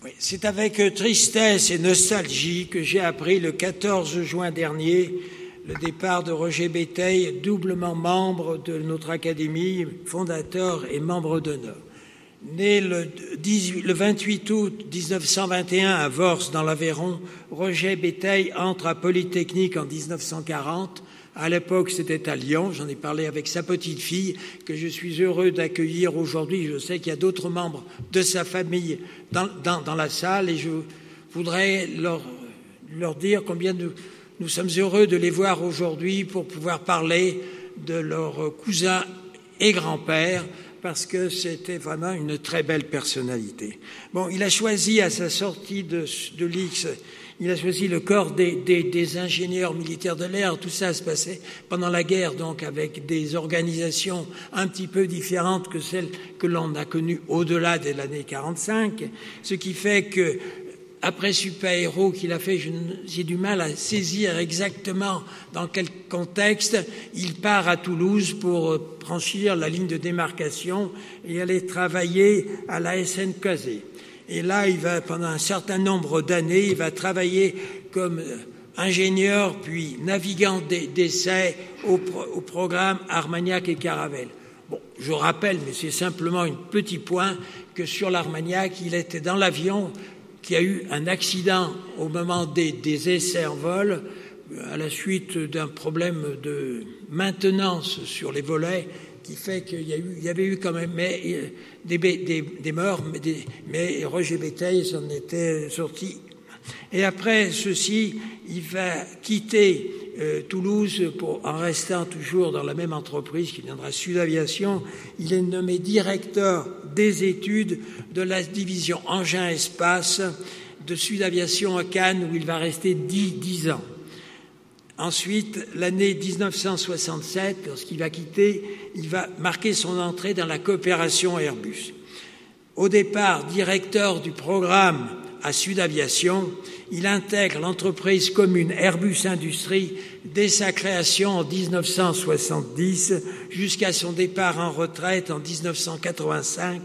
Oui, c'est avec tristesse et nostalgie que j'ai appris le 14 juin dernier le départ de Roger Béteille, doublement membre de notre Académie, fondateur et membre d'honneur. Né le 28 août 1921 à Vors, dans l'Aveyron, Roger Béteille entre à Polytechnique en 1940. À l'époque, c'était à Lyon. J'en ai parlé avec sa petite-fille, que je suis heureux d'accueillir aujourd'hui. Je sais qu'il y a d'autres membres de sa famille dans la salle et je voudrais leur dire combien nous sommes heureux de les voir aujourd'hui pour pouvoir parler de leur cousin et grand-père, parce que c'était vraiment une très belle personnalité. Bon, il a choisi à sa sortie de l'X, il a choisi le corps des ingénieurs militaires de l'air. Tout ça se passait pendant la guerre, donc avec des organisations un petit peu différentes que celles que l'on a connues au-delà de l'année 45, ce qui fait que après Super Héros qu'il a fait, j'ai du mal à saisir exactement dans quel contexte. Il part à Toulouse pour franchir la ligne de démarcation et aller travailler à la SNCAZ. Et là, il va, pendant un certain nombre d'années, il va travailler comme ingénieur puis navigant d'essai au programme Armagnac et Caravelle. Bon, je rappelle, mais c'est simplement un petit point, que sur l'Armagnac, il était dans l'avion qui a eu un accident au moment des essais en vol à la suite d'un problème de maintenance sur les volets qui fait qu'il y avait eu quand même des morts, mais Roger Béteille s'en était sorti. Et après ceci, il va quitter Toulouse en restant toujours dans la même entreprise qui viendra Sud Aviation. Il est nommé directeur des études de la division engins-espace de Sud Aviation à Cannes, où il va rester 10 ans. Ensuite, l'année 1967, lorsqu'il va quitter, il va marquer son entrée dans la coopération Airbus. Au départ, directeur du programme à Sud Aviation, il intègre l'entreprise commune Airbus Industrie dès sa création en 1970 jusqu'à son départ en retraite en 1985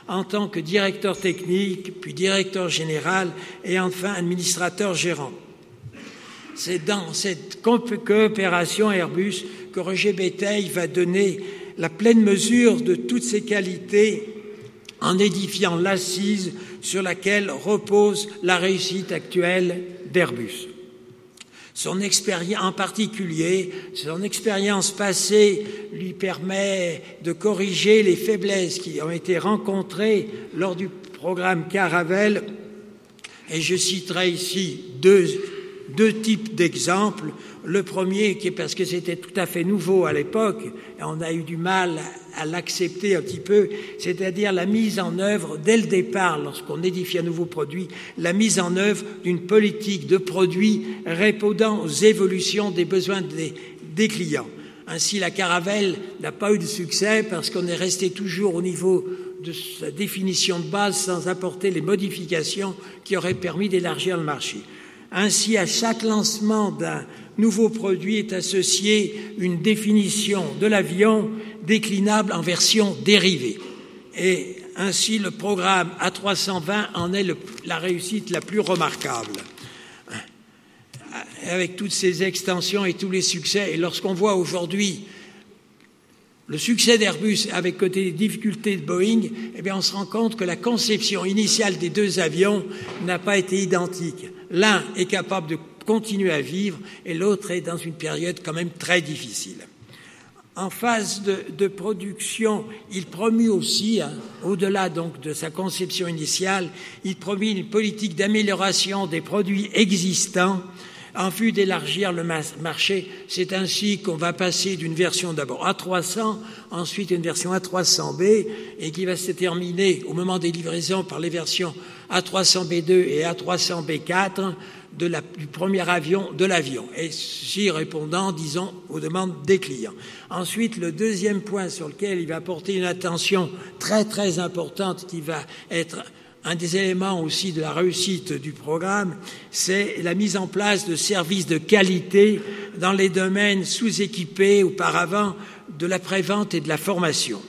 en tant que directeur technique, puis directeur général et enfin administrateur gérant. C'est dans cette coopération Airbus que Roger Béteille va donner la pleine mesure de toutes ses qualités en édifiant l'assise sur laquelle repose la réussite actuelle d'Airbus. En particulier, son expérience passée lui permet de corriger les faiblesses qui ont été rencontrées lors du programme Caravelle, et je citerai ici deux types d'exemples. Le premier, qui est parce que c'était tout à fait nouveau à l'époque, et on a eu du mal à l'accepter un petit peu, c'est-à-dire la mise en œuvre, dès le départ, lorsqu'on édifie un nouveau produit, la mise en œuvre d'une politique de produits répondant aux évolutions des besoins des clients. Ainsi, la Caravelle n'a pas eu de succès parce qu'on est resté toujours au niveau de sa définition de base sans apporter les modifications qui auraient permis d'élargir le marché. Ainsi, à chaque lancement d'un nouveau produit est associée une définition de l'avion déclinable en version dérivée. Et ainsi, le programme A320 en est la réussite la plus remarquable. Avec toutes ces extensions et tous les succès, et lorsqu'on voit aujourd'hui le succès d'Airbus avec côté des difficultés de Boeing, eh bien on se rend compte que la conception initiale des deux avions n'a pas été identique. L'un est capable de continuer à vivre et l'autre est dans une période quand même très difficile. En phase de production, il promut aussi, au-delà donc de sa conception initiale, il promut une politique d'amélioration des produits existants en vue d'élargir le marché. C'est ainsi qu'on va passer d'une version d'abord A300, ensuite une version A300B, et qui va se terminer au moment des livraisons par les versions A300B2 et A300B4 du premier avion de l'avion, et ceci répondant, disons, aux demandes des clients. Ensuite, le deuxième point sur lequel il va porter une attention très très importante, qui va être un des éléments aussi de la réussite du programme, c'est la mise en place de services de qualité dans les domaines sous-équipés auparavant de la prévente et de la formation.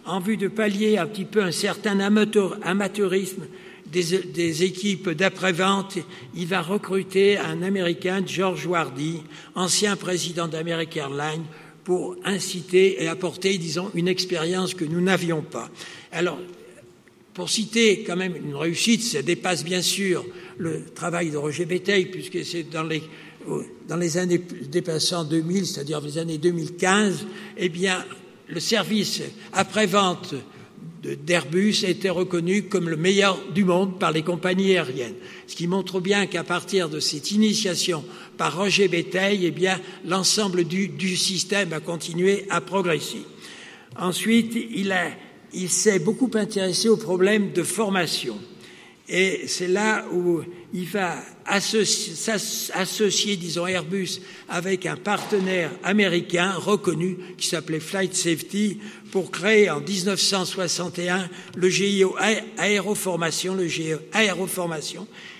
En vue de pallier un petit peu un certain amateurisme des équipes d'après-vente, il va recruter un Américain, George Wardy, ancien président d'American Airlines, pour inciter et apporter, disons, une expérience que nous n'avions pas. Alors, pour citer quand même une réussite, ça dépasse bien sûr le travail de Roger Béteille, puisque c'est dans les années dépassant 2000, c'est-à-dire les années 2015, eh bien, le service après-vente d'Airbus a été reconnu comme le meilleur du monde par les compagnies aériennes. Ce qui montre bien qu'à partir de cette initiation par Roger Béteille, eh bien, l'ensemble du système a continué à progresser. Ensuite, il s'est beaucoup intéressé aux problèmes de formation. Et c'est là où il va associer, disons, Airbus avec un partenaire américain reconnu qui s'appelait Flight Safety pour créer en 1961 le GIO Aéroformation,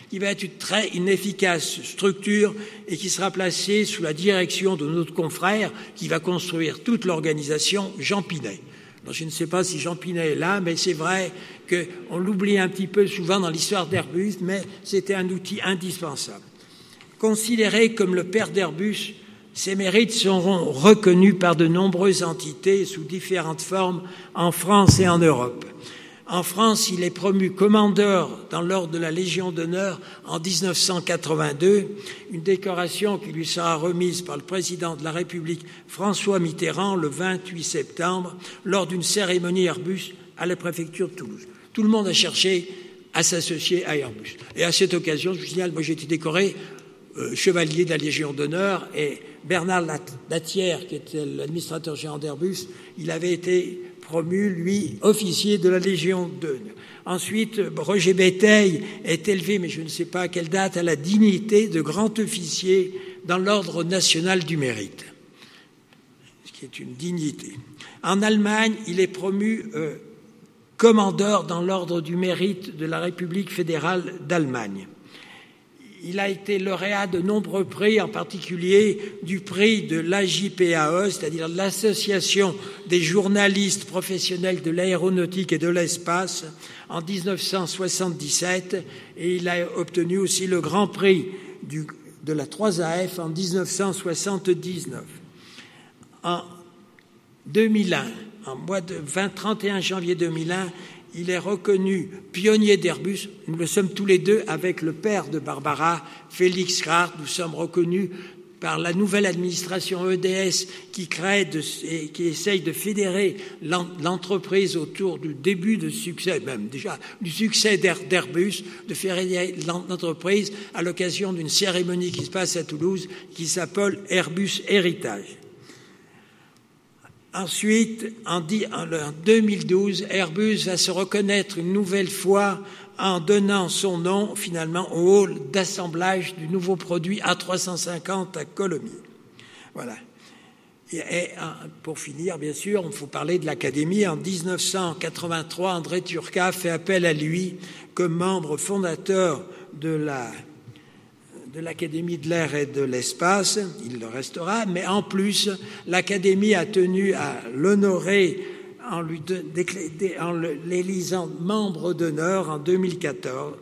qui va être une efficace structure et qui sera placée sous la direction de notre confrère qui va construire toute l'organisation, Jean Pinet. Alors, je ne sais pas si Jean Pinet est là, mais c'est vrai qu'on l'oublie un petit peu souvent dans l'histoire d'Airbus, mais c'était un outil indispensable. Considéré comme le père d'Airbus, ses mérites seront reconnus par de nombreuses entités sous différentes formes en France et en Europe. En France, il est promu commandeur dans l'ordre de la Légion d'honneur en 1982, une décoration qui lui sera remise par le président de la République François Mitterrand le 28 septembre lors d'une cérémonie Airbus à la préfecture de Toulouse. Tout le monde a cherché à s'associer à Airbus. Et à cette occasion, je vous signale, moi j'ai été décoré chevalier de la Légion d'honneur et Bernard Latière, qui était l'administrateur général d'Airbus, il avait été promu, lui, officier de la Légion d'honneur. Ensuite, Roger Béteille est élevé, mais je ne sais pas à quelle date, à la dignité de grand officier dans l'Ordre national du mérite, ce qui est une dignité. En Allemagne, il est promu commandeur dans l'Ordre du mérite de la République fédérale d'Allemagne. Il a été lauréat de nombreux prix, en particulier du prix de l'AJPAE, c'est-à-dire l'Association des journalistes professionnels de l'aéronautique et de l'espace, en 1977, et il a obtenu aussi le Grand Prix de la 3AF en 1979. En 2001, en mois de 31 janvier 2001, il est reconnu pionnier d'Airbus. Nous le sommes tous les deux avec le père de Barbara, Félix Krart. Nous sommes reconnus par la nouvelle administration EDS qui crée et qui essaye de fédérer l'entreprise autour du début de succès, même déjà du succès d'Airbus, de fédérer l'entreprise à l'occasion d'une cérémonie qui se passe à Toulouse qui s'appelle Airbus Héritage. Ensuite, en 2012, Airbus va se reconnaître une nouvelle fois en donnant son nom finalement au hall d'assemblage du nouveau produit A350 à Colomiers. Voilà. Et pour finir, bien sûr, il faut parler de l'Académie. En 1983, André Turca fait appel à lui comme membre fondateur de l'Académie de l'air et de l'espace, il le restera, mais en plus, l'Académie a tenu à l'honorer en l'élisant membre d'honneur en 2014.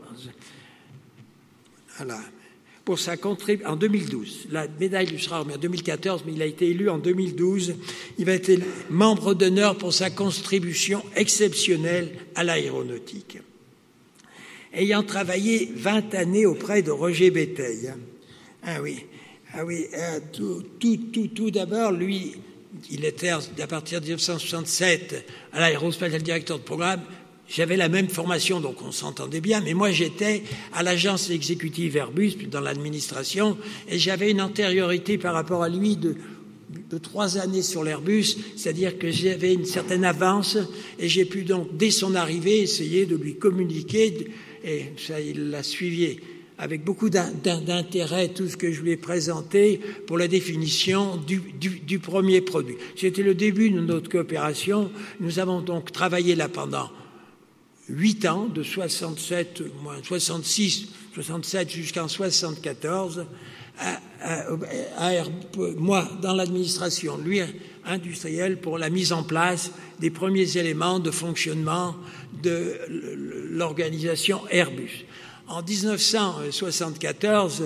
Voilà. Pour sa en 2012. La médaille lui sera remise en 2014, mais il a été élu en 2012. Il va être membre d'honneur pour sa contribution exceptionnelle à l'aéronautique. Ayant travaillé 20 années auprès de Roger Béteille. Tout d'abord, lui, il était à partir de 1967 à l'aérospatiale directeur de programme. J'avais la même formation, donc on s'entendait bien, mais moi j'étais à l'agence exécutive Airbus, dans l'administration, et j'avais une antériorité par rapport à lui de 3 années sur l'Airbus, c'est-à-dire que j'avais une certaine avance, et j'ai pu donc, dès son arrivée, essayer de lui communiquer, et ça, il l'a suivi avec beaucoup d'intérêt, tout ce que je lui ai présenté pour la définition du premier produit. C'était le début de notre coopération. Nous avons donc travaillé là pendant 8 ans, de 67 jusqu'en 74, moi dans l'administration, lui industriel, pour la mise en place des premiers éléments de fonctionnement de l'organisation Airbus. En 1974,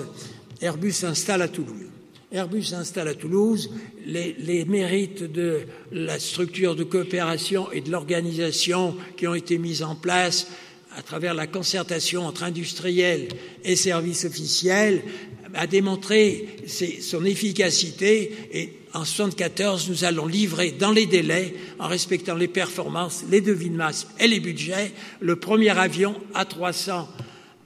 Airbus s'installe à Toulouse. Airbus s'installe à Toulouse. Les mérites de la structure de coopération et de l'organisation qui ont été mises en place à travers la concertation entre industriels et services officiels a démontré son efficacité, et en 1974, nous allons livrer dans les délais, en respectant les performances, les devis de masse et les budgets, le premier avion A300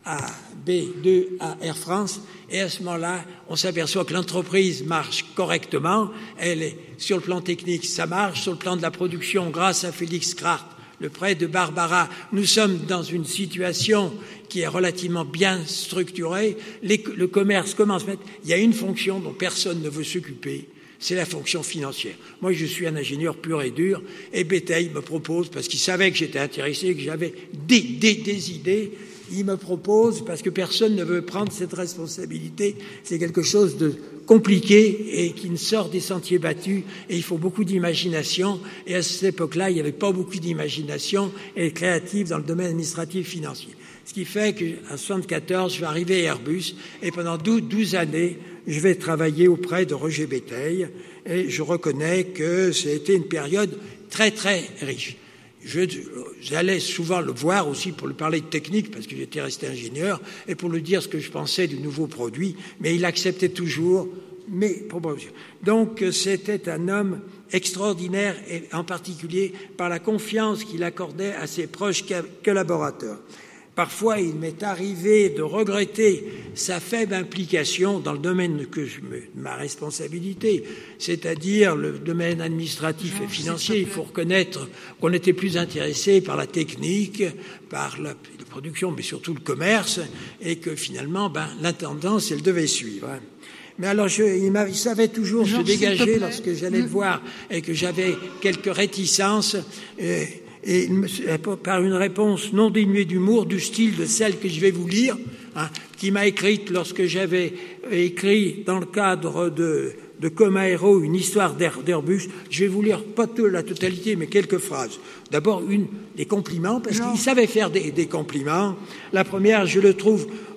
à B2 à Air France. Et à ce moment-là, on s'aperçoit que l'entreprise marche correctement. Elle est, sur le plan technique, ça marche. Sur le plan de la production, grâce à Félix Krart, le prêt de Barbara, nous sommes dans une situation qui est relativement bien structurée. Le commerce commence à mettre... Il y a une fonction dont personne ne veut s'occuper, c'est la fonction financière. Moi, je suis un ingénieur pur et dur, et Béteille me propose, parce qu'il savait que j'étais intéressé, que j'avais des idées, il me propose, parce que personne ne veut prendre cette responsabilité, c'est quelque chose de compliqué et qui ne sort des sentiers battus, et il faut beaucoup d'imagination, et à cette époque-là, il n'y avait pas beaucoup d'imagination et créative dans le domaine administratif financier. Ce qui fait qu'en 1974, je vais arriver à Airbus, et pendant 12 années, je vais travailler auprès de Roger Béteille, et je reconnais que ça a été une période très très riche. J'allais souvent le voir aussi pour lui parler de technique, parce que j'étais resté ingénieur, et pour lui dire ce que je pensais du nouveau produit, mais il acceptait toujours mes propositions. Donc c'était un homme extraordinaire, et en particulier par la confiance qu'il accordait à ses proches collaborateurs. Parfois, il m'est arrivé de regretter sa faible implication dans le domaine de ma responsabilité, c'est-à-dire le domaine administratif et financier. Il faut reconnaître qu'on était plus intéressé par la technique, par la production, mais surtout le commerce, et que finalement, l'intendance, elle devait suivre. Mais alors, il savait toujours se dégager lorsque j'allais le voir et que j'avais quelques réticences. Et par une réponse non dénuée d'humour, du style de celle que je vais vous lire, qui m'a écrite lorsque j'avais écrit dans le cadre de Comaero une histoire d'Airbus. Je vais vous lire pas la totalité, mais quelques phrases. D'abord, des compliments, parce qu'il savait faire des compliments. La première,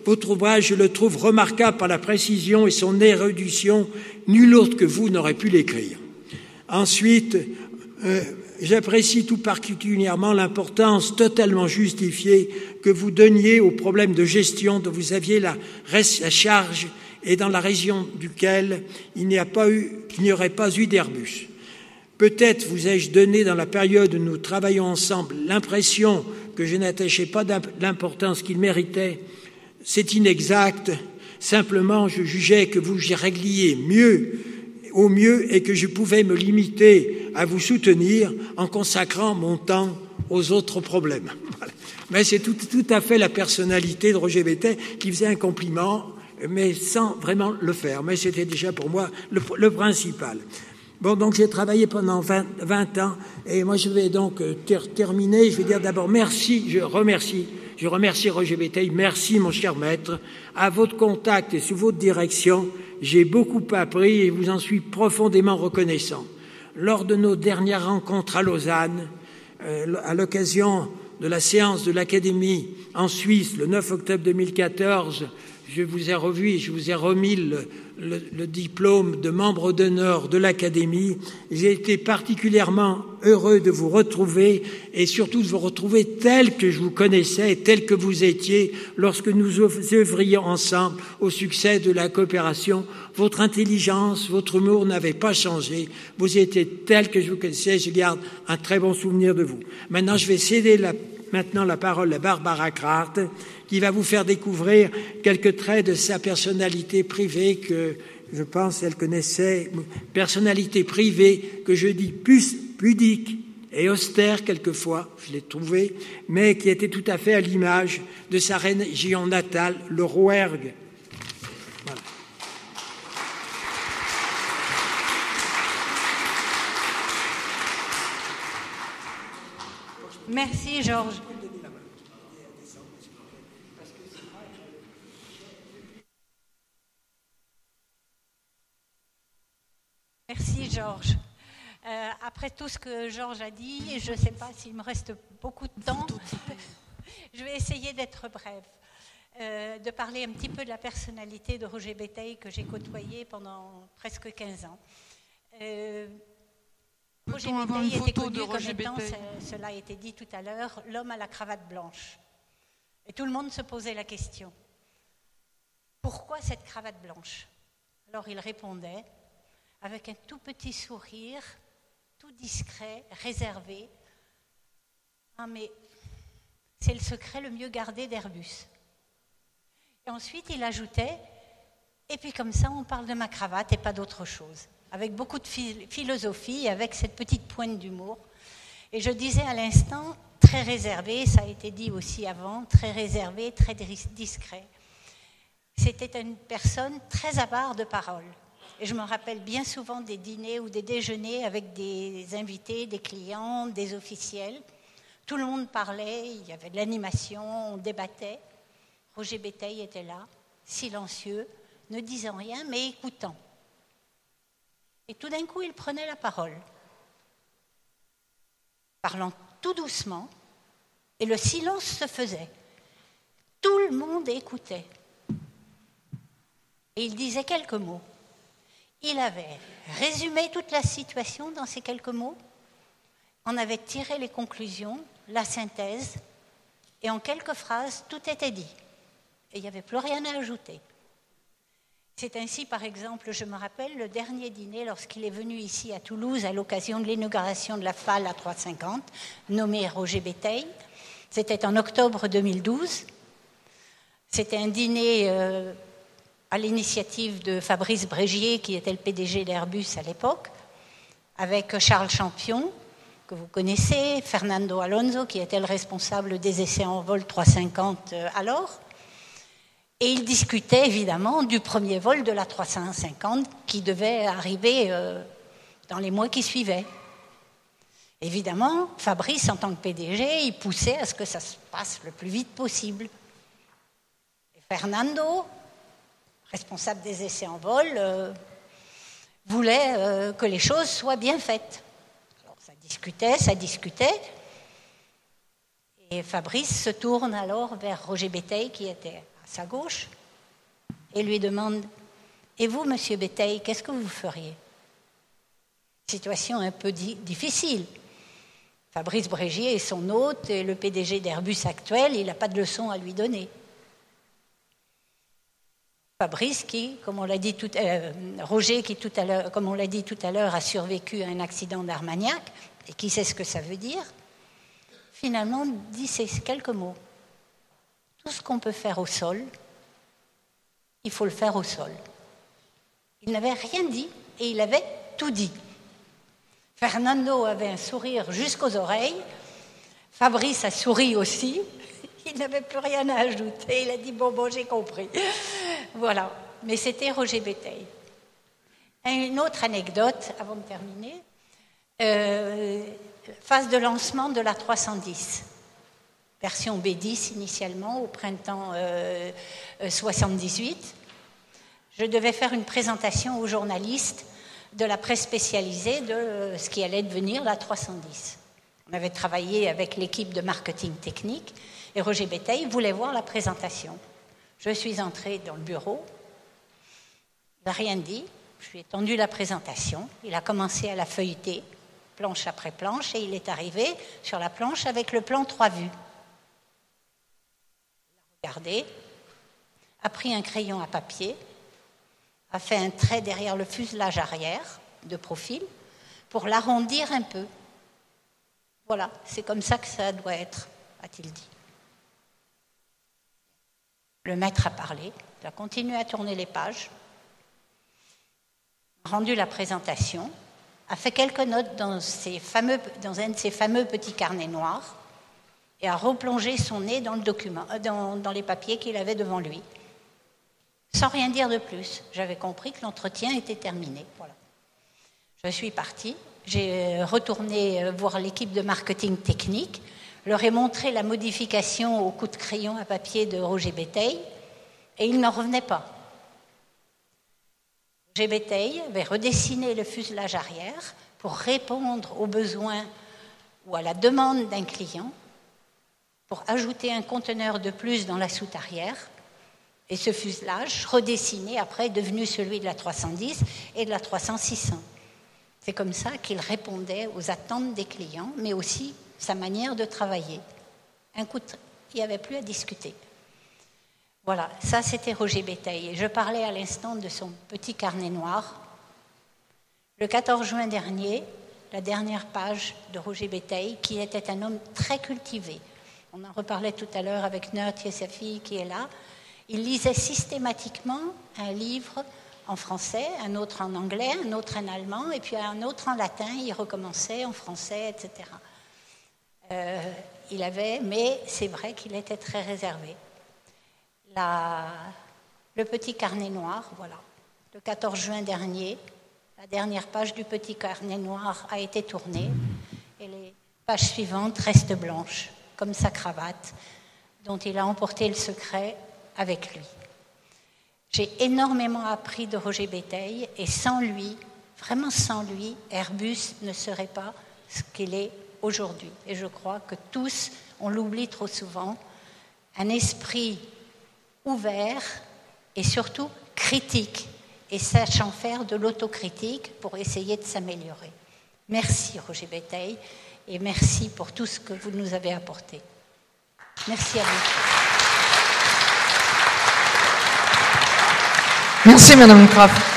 votre ouvrage, je le trouve remarquable par la précision et son érudition. Nul autre que vous n'aurait pu l'écrire. Ensuite, j'apprécie tout particulièrement l'importance totalement justifiée que vous donniez aux problèmes de gestion dont vous aviez la charge et dans la région duquel il n'y aurait pas eu d'Airbus. Peut-être vous ai-je donné dans la période où nous travaillons ensemble l'impression que je n'attachais pas l'importance qu'il méritait. C'est inexact. Simplement, je jugeais que vous y régliez au mieux et que je pouvais me limiter à vous soutenir en consacrant mon temps aux autres problèmes. Voilà. Mais c'est tout à fait la personnalité de Roger Béteille qui faisait un compliment, mais sans vraiment le faire. Mais c'était déjà pour moi le principal. Bon, donc j'ai travaillé pendant 20 ans, et moi je vais donc terminer. Je vais dire d'abord merci, je remercie Roger Béteille, merci mon cher maître. À votre contact et sous votre direction, j'ai beaucoup appris et vous en suis profondément reconnaissant. Lors de nos dernières rencontres à Lausanne, à l'occasion de la séance de l'Académie en Suisse, le 9 octobre 2014, je vous ai revu et je vous ai remis le diplôme de membre d'honneur de l'Académie. J'ai été particulièrement heureux de vous retrouver et surtout de vous retrouver tel que je vous connaissais, tel que vous étiez lorsque nous œuvrions ensemble au succès de la coopération. Votre intelligence, votre humour n'avaient pas changé. Vous étiez tel que je vous connaissais. Je garde un très bon souvenir de vous. Maintenant, je vais céder la parole à Barbara Krart, qui va vous faire découvrir quelques traits de sa personnalité privée que je pense elle connaissait. Personnalité privée que je dis pudique et austère quelquefois, je l'ai trouvé, mais qui était tout à fait à l'image de sa région natale, le Rouergue. Voilà. Merci Georges. Merci Georges. Après tout ce que Georges a dit, je ne sais pas s'il me reste beaucoup de temps, Je vais essayer d'être brève, de parler un petit peu de la personnalité de Roger Béteille que j'ai côtoyé pendant presque 15 ans. Roger Béteille était connu comme étant, cela a été dit tout à l'heure, l'homme à la cravate blanche. Et tout le monde se posait la question. Pourquoi cette cravate blanche? Alors il répondait avec un tout petit sourire, tout discret, réservé. Ah mais c'est le secret le mieux gardé d'Airbus. Et ensuite il ajoutait, et puis comme ça on parle de ma cravate et pas d'autre chose. Avec beaucoup de philosophie, avec cette petite pointe d'humour. Et je disais à l'instant, très réservé, ça a été dit aussi avant, très réservé, très discret. C'était une personne très avare de parole. Et je me rappelle bien souvent des dîners ou des déjeuners avec des invités, des clients, des officiels. Tout le monde parlait, il y avait de l'animation, on débattait. Roger Béteille était là, silencieux, ne disant rien, mais écoutant. Et tout d'un coup, il prenait la parole, parlant tout doucement, et le silence se faisait. Tout le monde écoutait. Et il disait quelques mots. Il avait résumé toute la situation dans ces quelques mots, en avait tiré les conclusions, la synthèse, et en quelques phrases, tout était dit. Et il n'y avait plus rien à ajouter. C'est ainsi, par exemple, je me rappelle, le dernier dîner, lorsqu'il est venu ici à Toulouse, à l'occasion de l'inauguration de la FAL à 350, nommé Roger Béteille. C'était en octobre 2012. C'était un dîner à l'initiative de Fabrice Brégier, qui était le PDG d'Airbus à l'époque, avec Charles Champion, que vous connaissez, Fernando Alonso, qui était le responsable des essais en vol 350 alors. Et il discutait évidemment du premier vol de la 350 qui devait arriver dans les mois qui suivaient. Évidemment, Fabrice, en tant que PDG, il poussait à ce que ça se passe le plus vite possible. Et Fernando, responsable des essais en vol, voulait que les choses soient bien faites. Alors ça discutait. Et Fabrice se tourne alors vers Roger Béteille, qui était à sa gauche, et lui demande « Et vous, monsieur Béteille, qu'est-ce que vous feriez ?» Situation un peu difficile. Fabrice Brégier est son hôte et le PDG d'Airbus actuel, il n'a pas de leçon à lui donner. Fabrice qui, comme on l'a dit Roger qui tout à l'heure, comme on l'a dit tout à l'heure, a survécu à un accident d'Armagnac et qui sait ce que ça veut dire, finalement dit ces quelques mots. Tout ce qu'on peut faire au sol, il faut le faire au sol. Il n'avait rien dit et il avait tout dit. Fernando avait un sourire jusqu'aux oreilles, Fabrice a souri aussi, il n'avait plus rien à ajouter, il a dit bon, j'ai compris. Voilà, mais c'était Roger Béteille. Une autre anecdote, avant de terminer, phase de lancement de la 310. Version B10 initialement, au printemps 78. Je devais faire une présentation aux journalistes de la presse spécialisée de ce qui allait devenir la 310. On avait travaillé avec l'équipe de marketing technique et Roger Béteille voulait voir la présentation. Je suis entrée dans le bureau, il n'a rien dit, je lui ai tendu la présentation, il a commencé à la feuilleter, planche après planche, et il est arrivé sur la planche avec le plan 3 vues. Regardé, a pris un crayon à papier, a fait un trait derrière le fuselage arrière, de profil, pour l'arrondir un peu. Voilà, c'est comme ça que ça doit être, a-t-il dit. Le maître a parlé, il a continué à tourner les pages, a rendu la présentation, a fait quelques notes dans un de ses fameux petits carnets noirs, et a replongé son nez dans le document, dans les papiers qu'il avait devant lui. Sans rien dire de plus. J'avais compris que l'entretien était terminé. Voilà. Je suis partie. J'ai retourné voir l'équipe de marketing technique, leur ai montré la modification au coup de crayon à papier de Roger Béteille, et ils n'en revenaient pas. Roger Béteille avait redessiné le fuselage arrière pour répondre aux besoins ou à la demande d'un client, pour ajouter un conteneur de plus dans la soute arrière. Et ce fuselage, redessiné après, est devenu celui de la 310 et de la 300-600. C'est comme ça qu'il répondait aux attentes des clients, mais aussi sa manière de travailler. Il n'y avait plus à discuter. Voilà, ça c'était Roger Béteille. Et je parlais à l'instant de son petit carnet noir. Le 14 juin dernier, la dernière page de Roger Béteille, qui était un homme très cultivé. On en reparlait tout à l'heure avec Nert Yesafi qui est là. Il lisait systématiquement un livre en français, un autre en anglais, un autre en allemand, et puis un autre en latin. Il recommençait en français, etc. Mais c'est vrai qu'il était très réservé. Le petit carnet noir, voilà. Le 14 juin dernier, la dernière page du petit carnet noir a été tournée et les pages suivantes restent blanches, comme sa cravate, dont il a emporté le secret avec lui. J'ai énormément appris de Roger Béteille et sans lui, vraiment sans lui, Airbus ne serait pas ce qu'il est aujourd'hui. Et je crois que tous, on l'oublie trop souvent, un esprit ouvert et surtout critique et sachant faire de l'autocritique pour essayer de s'améliorer. Merci Roger Béteille et merci pour tout ce que vous nous avez apporté. Merci à vous. Merci Madame Kraft.